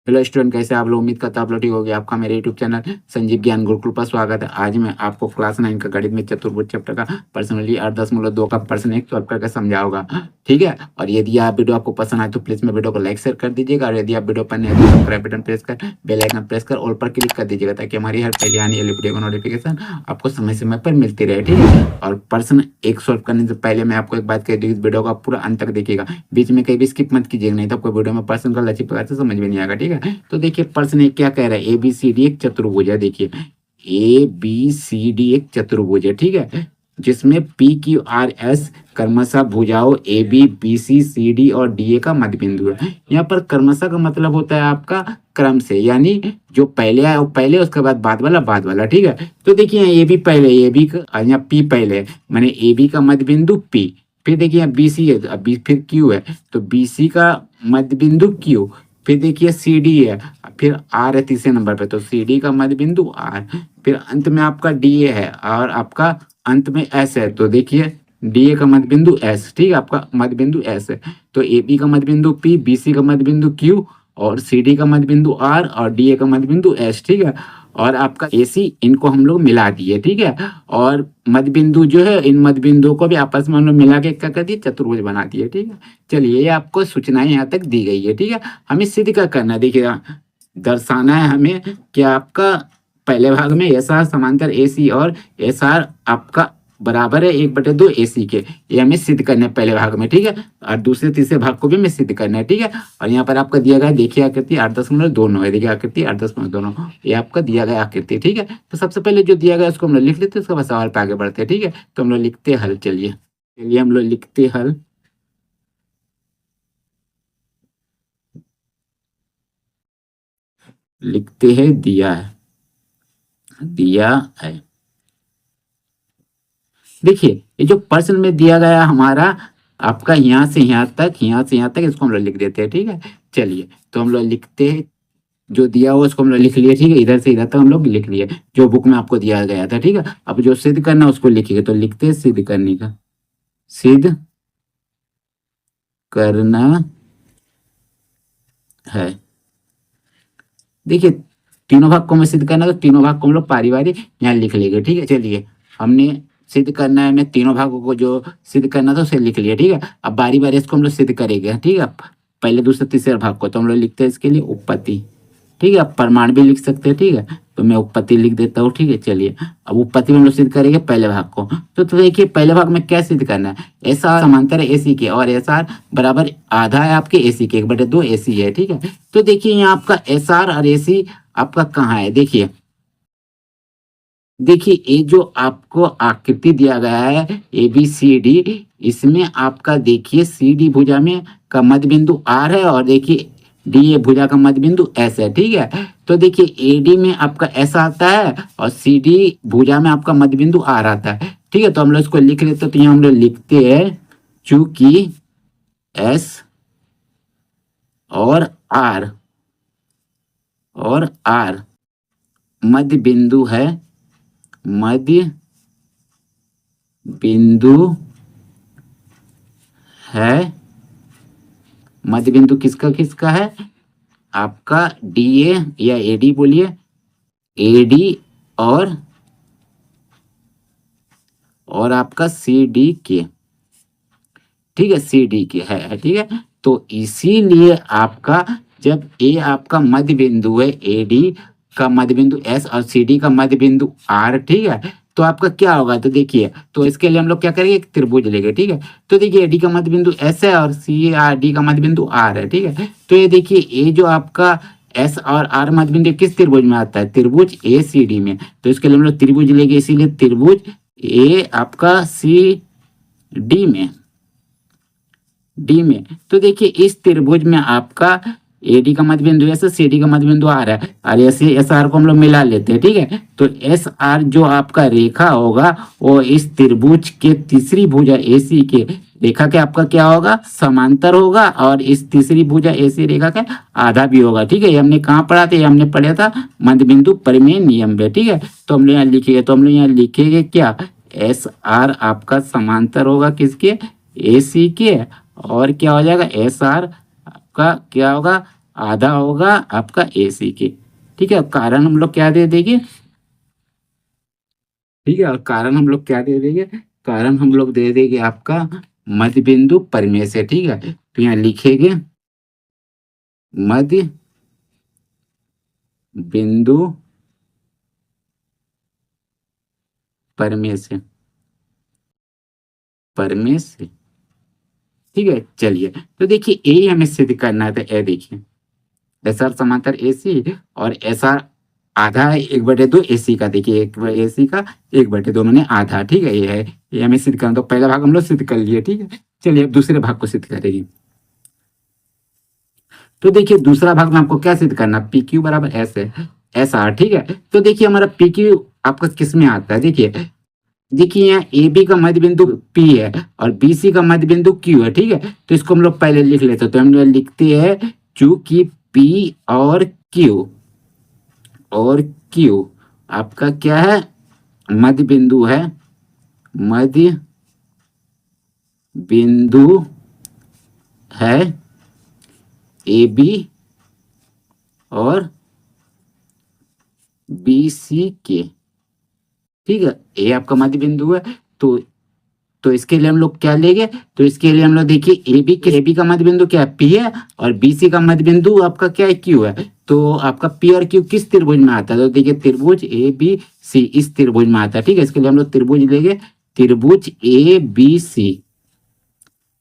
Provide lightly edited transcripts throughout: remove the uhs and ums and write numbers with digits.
Hello student, कैसे आप लोग? उम्मीद करता आप लोग ठीक होगे। आपका मेरे यूट्यूब चैनल संजीव ज्ञान गुरुकुल पर स्वागत है। आज मैं आपको क्लास 9 का गणित में चतुर्भुज चैप्टर का पर्सनली 8.2 का प्रश्न एक सॉल्व करके समझाऊंगा, ठीक है। और यदि आप वीडियो आपको पसंद आए तो प्लीज मेरे वीडियो को लाइक शेयर कर दीजिएगा, और यदि आप वीडियो पर नए हैं तो सब्सक्राइब बटन प्रेस कर बेल आइकन प्रेस कर ऑल पर क्लिक कर दीजिएगा, ताकि हमारी हर पहले आने वाली वीडियो का नोटिफिकेशन आपको समय समय पर मिलती रहे, ठीक है। और प्रश्न एक सॉल्व करने से पहले मैं आपको एक बात कह दूँ, इस वीडियो को आप पूरा अंत तक देखिएगा, बीच में कहीं भी स्किप मत कीजिएगा, नहीं तो आपको वीडियो में प्रश्न का लक्षित प्रकार से समझ में नहीं आएगा, ठीक है। तो देखिए प्रश्न एक क्या कह रहा है, ए बी सी डी एक चतुर्भुज है। देखिए ए बी सी डी एक चतुर्भुज है, ठीक है, जिसमें पी क्यू आर एस क्रमशः भुजाओं A B B C C D और डी ए का मध्य बिंदु है। यहाँ पर क्रमशः का मतलब होता है आपका क्रम से, यानी जो पहले आया वो पहले, उसके बाद बाद वाला, ठीक है। तो देखिए ए बी पहले, ए बी का यहाँ पी पहले, माने ए बी का मध्य बिंदु पी, फिर देखिए यहाँ बी सी है, अब फिर क्यू है तो बी सी का मध्य बिंदु क्यू, फिर देखिए सी डी है, फिर आर है तीसरे नंबर पे, तो सी डी का मध्य बिंदु आर, फिर अंत में आपका डी ए है, और आपका अंत में एस है, तो देखिए डी ए का मध्य बिंदु एस, ठीक है, आपका मध्य बिंदु एस है। तो ए बी का मध्य बिंदु पी, बी सी का मध्य बिंदु क्यू, और सी डी का मध्य बिंदु आर, और डी ए का मध्य बिंदु एस, ठीक है। और आपका ए सी, इनको हम लोग मिला दिए, ठीक है। और मध्य बिंदु जो है, इन मध्य बिंदुओं को भी आपस में हम लोग मिला के क्या कर दिए, चतुर्भुज बना दिए, ठीक है। चलिए, ये आपको सूचनाएं यहाँ तक दी गई है, ठीक है। हमें सिद्ध क्या करना है, देखिए दर्शाना है हमें कि आपका पहले भाग में एस आर समांतर ए सी और एस आर आपका बराबर है 1/2 ए सी के, ये हमें सिद्ध करना है पहले भाग में, ठीक है। और दूसरे तीसरे भाग को भी हमें सिद्ध करना है, ठीक है। और यहाँ पर आपका दिया गया, देखिए आकृति 8.29 है, देखिए आकृति 8.29, ये आपका दिया गया आकृति, ठीक है। तो सबसे पहले जो दिया गया उसको हम लोग लिख लेते हैं, उसके बाद सवाल पे आगे बढ़ते हैं, ठीक है। तो हम लोग लिखते हल, चलिए हम लोग लिखते हल। लिखते हैं दिया है। देखिए ये जो प्रश्न में दिया गया हमारा आपका यहाँ से यहाँ तक, यहाँ से यहाँ तक, इसको हम लोग लिख देते हैं, ठीक है। चलिए तो हम लोग लिखते हैं, जो दिया हुआ उसको हम लोग लिख लिए, ठीक है। इधर से इधर तक हम लोग लिख लिए जो बुक में आपको दिया गया था, ठीक है। अब जो सिद्ध करना उसको लिखिए, तो लिखते हैं सिद्ध करने का, सिद्ध करना है। देखिए तीनों भाग को हमें सिद्ध करना है, तो तीनों भाग को हम लोग पारिवारिक यहाँ लिख लेंगे, ठीक है। चलिए हमने सिद्ध करना है, हमें तीनों भागों को जो सिद्ध करना था उसे लिख लिया, ठीक है। अब बारी बारी इसको हम लोग सिद्ध करेंगे, ठीक है। पहले दूसरे तीसरे भाग को तो हम लोग लिखते हैं इसके लिए उपपत्ति, ठीक है। अब प्रमाण भी लिख सकते हैं, ठीक है। तो मैं उपपत्ति लिख देता हूँ, ठीक है। चलिए अब उपपत्ति में हम लोग सिद्ध करेंगे पहले भाग को, तो देखिए पहले भाग में क्या सिद्ध करना है, एस आर समांतर है ए सी के, और एस आर बराबर आधा है आपके ए सी के, 1/2 ए सी है, ठीक है। तो देखिए यहाँ आपका एस आर और ए सी आपका कहाँ है, देखिए ये जो आपको आकृति दिया गया है ए बी सी डी, इसमें आपका देखिए सी डी भुजा में का मध्य बिंदु आर है, और देखिए डी ए भुजा का मध्य बिंदु एस है, ठीक है। तो देखिए ए डी में आपका एस आता है, और सी डी भुजा में आपका मध्य बिंदु आर आता है, ठीक है। तो हम लोग इसको लिख लेते हैं, तो यहाँ हम लोग लिखते हैं चूंकि एस और आर मध्य बिंदु है, मध्य बिंदु है, मध्य बिंदु किसका किसका है, आपका डी ए या ए डी बोलिए, ए डी और आपका सी डी के, ठीक है, सी डी के है, ठीक है। तो इसीलिए आपका जब ए आपका मध्य बिंदु है, ए डी का मध्य बिंदु एस और सी डी का मध्य बिंदु आर, ठीक है, तो आपका क्या होगा, तो देखिए तो इसके लिए हम लोग क्या करेंगे, एक त्रिभुज लेंगे, ठीक है। तो देखिए डी का मध्य बिंदु एस है, और सी आर डी का मध्य बिंदु आर है, ठीक है। तो ये देखिए ये जो आपका एस और आर मध्य बिंदु किस त्रिभुज में आता है, त्रिभुज ए सी डी में, तो इसके लिए हम लोग त्रिभुज लेंगे, इसीलिए त्रिभुज ए आपका सी डी में। तो देखिए इस त्रिभुज में आपका ए डी का मध्य बिंदु एस, सी डी का मध्य बिंदु आर है, और एस आर को हम लोग मिला लेते हैं, ठीक है। तो एस आर जो आपका रेखा होगा वो इस त्रिभुज के तीसरी भुजा ए सी के रेखा के आपका क्या होगा, समांतर होगा, और इस तीसरी भुजा ए सी रेखा का आधा भी होगा, ठीक है। ये हमने कहाँ पढ़ा था, ये हमने पढ़ा था मध्य बिंदु परिमेय नियम में, ठीक है। तो हम लोग यहाँ लिखेंगे, तो हम लोग यहाँ लिखेंगे क्या, एस आर आपका समांतर होगा किसके, ए सी के, और क्या हो जाएगा, एस आर आपका क्या होगा, आधा होगा आपका AC के। ठीक है, कारण हम लोग क्या दे देंगे, ठीक है, और कारण हम लोग क्या दे देंगे, कारण हम लोग दे देंगे आपका मध्य बिंदु परिमेय से। ठीक है, तो यहाँ लिखेंगे मध्य बिंदु परिमेय से, परिमेय से। ठीक है, चलिए, तो देखिए ए हमें सिद्ध करना है, तो ए देखिए SR समांतर AC और SR आधा है 1/2 AC का। देखिए 1/AC का 1/2 मैंने आधा। ठीक है, ये है, ये हमें सिद्ध करना। तो पहला भाग हम लोग सिद्ध कर लिए। ठीक है, चलिए अब दूसरे भाग को सिद्ध करेंगे। तो देखिए दूसरा भाग में आपको क्या सिद्ध करना, PQ बराबर S है SR। ठीक है, तो देखिए हमारा PQ आपका किस में आता है, देखिए देखिए यहाँ AB का मध्य बिंदु P है और BC का मध्य बिंदु Q है। ठीक है, तो इसको हम लोग पहले लिख लेते हैं। तो हम लोग लिखते हैं चूंकि P और Q आपका क्या है, मध्य बिंदु है, मध्य बिंदु है AB और BC के। ठीक है, ए आपका मध्य बिंदु है, तो इसके लिए हम लोग क्या लेंगे, तो इसके लिए हम लोग देखिए AB का मध्य बिंदु क्या है, P है, और BC का मध्य बिंदु आपका क्या है, Q है। तो आपका P और Q किस त्रिभुज में आता है, तो देखिए त्रिभुज ABC इस त्रिभुज में आता है। ठीक है, इसके लिए हम लोग त्रिभुज लेंगे, त्रिभुज ABC।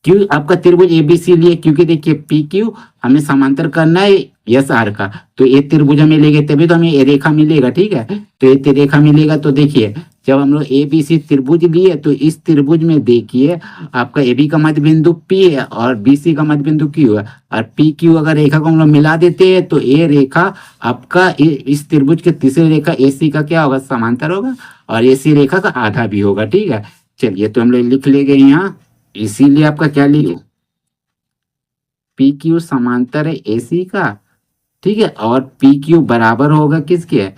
क्यों आपका त्रिभुज ABC लिए, क्योंकि देखिए PQ हमें समांतर करना है SR का, तो ये त्रिभुज हमें लेंगे तभी तो हमें ये रेखा मिलेगा। ठीक है, तो ये रेखा मिलेगा। तो देखिए जब हम लोग ABC त्रिभुज लिए, तो इस त्रिभुज में देखिए आपका AB का मध्य बिंदु P है और BC का मध्य बिंदु Q है, और PQ अगर रेखा को हम लोग मिला देते हैं तो ये रेखा आपका इस त्रिभुज के तीसरे रेखा AC का क्या होगा, समांतर होगा, और AC रेखा का आधा भी होगा। ठीक है, चलिए तो हम लोग लिख लेंगे यहाँ, इसीलिए आपका क्या लिखो, PQ समांतर है AC का। ठीक है, और PQ बराबर होगा किसके,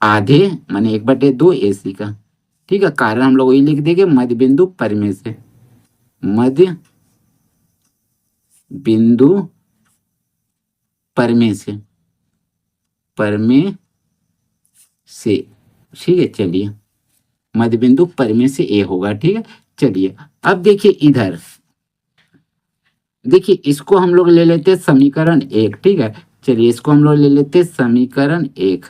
आधे माने 1/2 AC का। ठीक है, कारण हम लोग वही लिख देंगे, मध्य बिंदु परिमेय से, मध्य बिंदु परिमेय से, परिमेय से। ठीक है, चलिए मध्य बिंदु परिमेय से ए होगा। ठीक है, चलिए अब देखिए इधर, देखिए इसको हम लोग ले लेते हैं समीकरण 1। ठीक है, चलिए इसको हम लोग ले लेते हैं समीकरण 1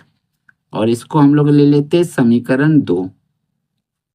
और इसको हम लोग ले लेते हैं समीकरण 2।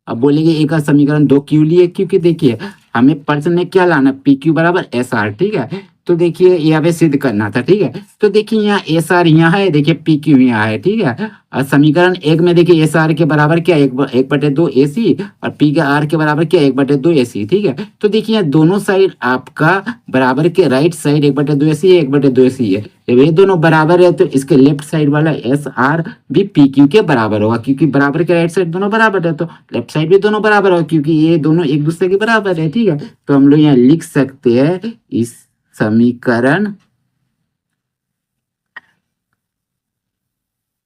अब बोलेंगे एक का समीकरण 2 क्यों लिए, क्योंकि देखिए हमें प्रश्न में क्या लाना, PQ बराबर SR। ठीक है, तो देखिए यहाँ पे सिद्ध करना था। ठीक है, तो देखिए यहाँ SR यहाँ है, देखिए PQ यहाँ है। ठीक है, और समीकरण 1 में देखिए SR के बराबर क्या, 1/2 AC, और P के R के बराबर क्या, 1/2 AC। ठीक है, तो देखिए यहाँ दोनों साइड आपका बराबर के राइट साइड 1/2 AC है, 1/2 AC है। जब ये दोनों बराबर है तो इसके लेफ्ट साइड वाला SR भी PQ के बराबर होगा, क्योंकि बराबर के राइट साइड दोनों बराबर है, तो लेफ्ट साइड भी दोनों बराबर होगा, क्योंकि ये दोनों एक दूसरे के बराबर है। ठीक है, तो हम लोग यहाँ लिख सकते हैं इस समीकरण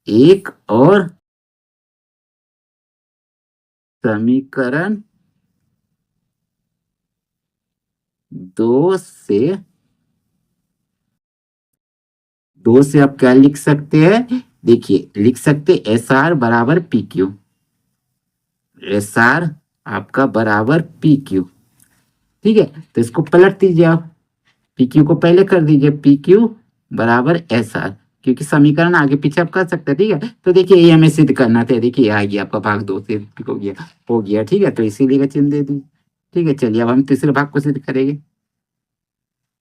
1 और समीकरण 2 से आप क्या लिख सकते हैं, देखिए लिख सकते SR बराबर PQ, SR आपका बराबर PQ। ठीक है, तो इसको पलट दीजिए आप, PQ को पहले कर दीजिए, PQ बराबर SR, क्योंकि समीकरण आगे पीछे आप कर सकते हैं। ठीक है, तो देखिए ये हमें सिद्ध करना था, देखिए आ गया आपका भाग 2 से हो गया। ठीक है, तो इसीलिए का चिन्ह दे दी। ठीक है, चलिए अब हम तीसरे भाग को सिद्ध करेंगे।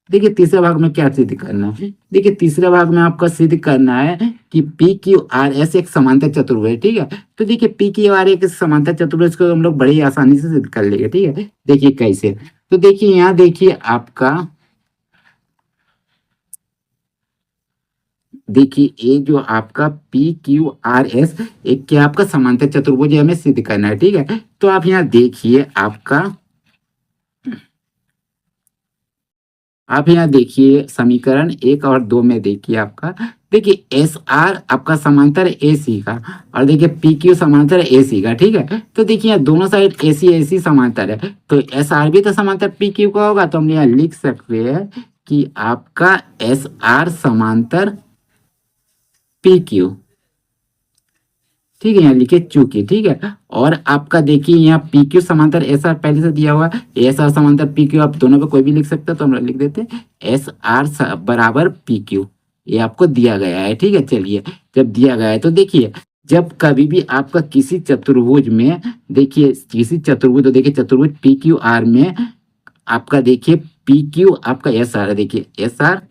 देखिए तीसरे भाग में क्या सिद्ध करना है, देखिए तीसरे भाग में आपका सिद्ध करना है कि PQRS एक समांतर चतुर्भुज है। ठीक है, तो देखिए PQR एक समांतर चतुर्भुज को हम लोग बड़ी आसानी से सिद्ध कर लेंगे। ठीक है, देखिए कैसे, तो देखिए यहाँ देखिए आपका, देखिए ये जो आपका PQRS एक क्या आपका समांतर चतुर्भुज हमें सिद्ध करना है। ठीक है, तो आप यहाँ देखिए आप यहाँ देखिए समीकरण 1 और 2 में देखिए आपका, देखिए SR आपका समांतर AC का, और देखिए PQ समांतर AC का। ठीक है, तो देखिए यहाँ दोनों साइड AC समांतर है, तो SR भी तो समांतर PQ का होगा, तो हम यहाँ लिख सकते हैं कि आपका एस आर समांतर पी क्यू, ठीक है, यहाँ लिखे चूंकि, ठीक है। और आपका देखिए यहाँ पी क्यू समांतर एस आर पहले से दिया हुआ है, एस आर समांतर पी क्यू, आप दोनों पे कोई भी लिख सकते हो, तो हम लोग लिख देते हैं एस आर बराबर पी क्यू, ये आपको दिया गया है, ठीक है। चलिए, जब दिया गया है तो देखिए, जब कभी भी आपका किसी चतुर्भुज में, देखिए किसी चतुर्भुज, तो देखिए चतुर्भुज पी क्यू आर में आपका देखिए पी क्यू आपका एस आर है, देखिए एस आर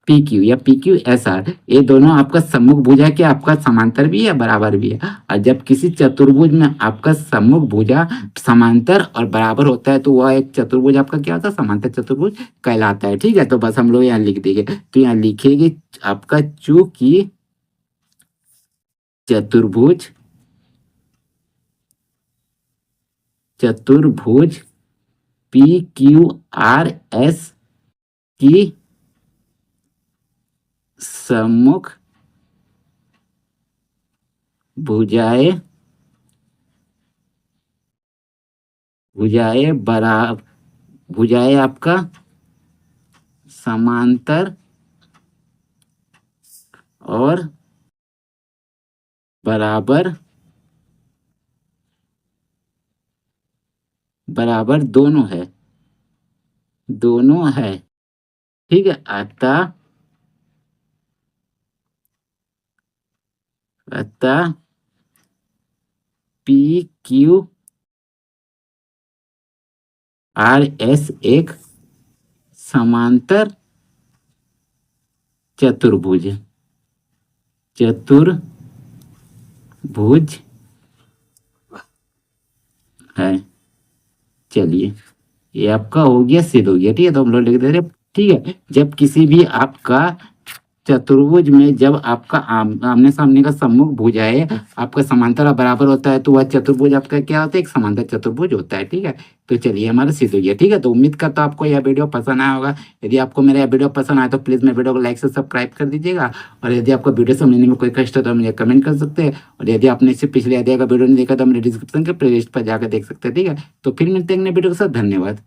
पी क्यू या पी क्यू एस आर, ये दोनों आपका सम्मुख भुजा के आपका समांतर भी है, बराबर भी है। और जब किसी चतुर्भुज में आपका सम्मुख भुजा समांतर और बराबर होता है तो वह एक चतुर्भुज आपका क्या होता है, समांतर चतुर्भुज कहलाता है, ठीक है। तो बस हम लोग यहाँ लिख देंगे, तो यहाँ लिखेंगे आपका चूंकि चतुर्भुज चतुर्भुज पी क्यू आर एस की सम्मुख भुजाएं भुजाएं आपका समांतर और बराबर दोनों है, ठीक है। अतः पी क्यू आर एस एक समांतर चतुर्भुज है। चलिए, ये आपका हो गया, सिद्ध हो गया, ठीक है। तो हम लोग लिख दे रहे, ठीक है। जब किसी भी आपका चतुर्भुज में जब आपका आमने सामने का सम्मुख भुजाएं आपका समांतर और बराबर होता है तो वह चतुर्भुज आपका क्या होता है, एक समांतर चतुर्भुज होता है, ठीक है। तो चलिए, हमारा सिद्ध हो गया, ठीक है। तो उम्मीद करता हूं आपको यह वीडियो पसंद आया होगा। यदि आपको मेरा यह वीडियो पसंद आया तो प्लीज़ मेरे वीडियो को लाइक से सब्सक्राइब कर दीजिएगा। और यदि आपको वीडियो समझने में कोई कष्ट है तो मुझे कमेंट कर सकते हैं। और यदि आपने इससे पिछले यदि अगर वीडियो नहीं देखा तो मेरे डिस्क्रिप्शन के प्लेलिस्ट पर जाकर देख सकते हैं, ठीक है। तो फिर मिलते हैं अगले वीडियो के साथ, धन्यवाद।